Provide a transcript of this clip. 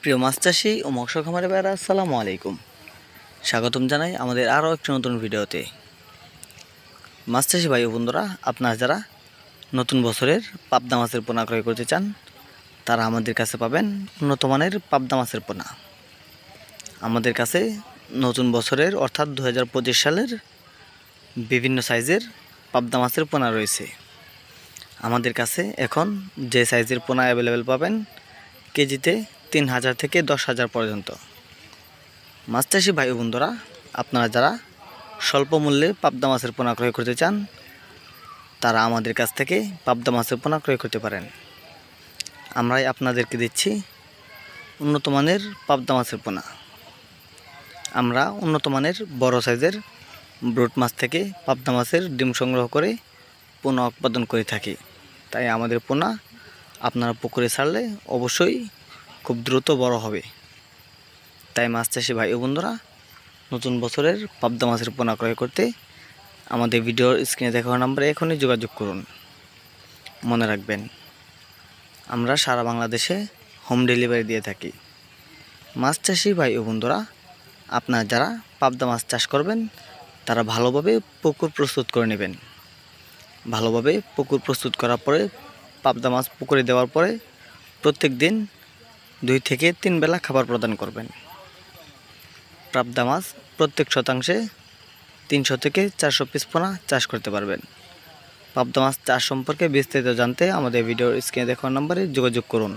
প্রিয় মাছ চাষি ও মৎস্য খামারে ভাইরা, আসসালামু আলাইকুম। স্বাগতম জানাই আমাদের আরও একটি নতুন ভিডিওতে। মাছ চাষি ভাই ও বন্ধুরা, আপনারা যারা নতুন বছরের পাবদা মাছের পোনা ক্রয় করতে চান, তারা আমাদের কাছে পাবেন উন্নত মানের পাবদা মাছের পোনা। আমাদের কাছে নতুন বছরের অর্থাৎ 2025 সালের বিভিন্ন সাইজের পাবদা মাছের পোনা রয়েছে। আমাদের কাছে এখন যে সাইজের পোনা অ্যাভেলেবেল পাবেন কেজিতে 3000 থেকে 10,000 পর্যন্ত। মাছ চাষি ভাই ও বন্ধুরা, আপনারা যারা স্বল্প মূল্যে পাবদা মাছের পোনা ক্রয় করতে চান, তারা আমাদের কাছ থেকে পাবদা মাছের পোনা ক্রয় করতে পারেন। আমরাই আপনাদেরকে দিচ্ছি উন্নত মানের পাবদা মাছের পোনা। আমরা উন্নত মানের বড় সাইজের ব্রুট মাছ থেকে পাবদা মাছের ডিম সংগ্রহ করে পোনা উৎপাদন করে থাকি। তাই আমাদের পোনা আপনারা পুকুরে ছাড়লে অবশ্যই খুব দ্রুত বড় হবে। তাই মাছ চাষি ভাই ও বন্ধুরা, নতুন বছরের পাবদা মাছের পোনা ক্রয় করতে আমাদের ভিডিওর স্ক্রিনে দেখানো নম্বরে এখনই যোগাযোগ করুন। মনে রাখবেন, আমরা সারা বাংলাদেশে হোম ডেলিভারি দিয়ে থাকি। মাছ চাষি ভাই ও বন্ধুরা, আপনারা যারা পাবদা মাছ চাষ করবেন, তারা ভালোভাবে পুকুর প্রস্তুত করে নেবেন। ভালোভাবে পুকুর প্রস্তুত করার পরে পাবদা মাছ পুকুরে দেওয়ার পরে প্রত্যেক দিন 2 থেকে 3 বেলা খাবার প্রদান করবেন। পাবদা মাছ প্রত্যেক শতাংশে 300 থেকে 400 পিস পোনা চাষ করতে পারবেন। পাবদা মাছ চাষ সম্পর্কে বিস্তারিত জানতে আমাদের ভিডিওর স্ক্রিনে দেখানো নম্বরে যোগাযোগ করুন।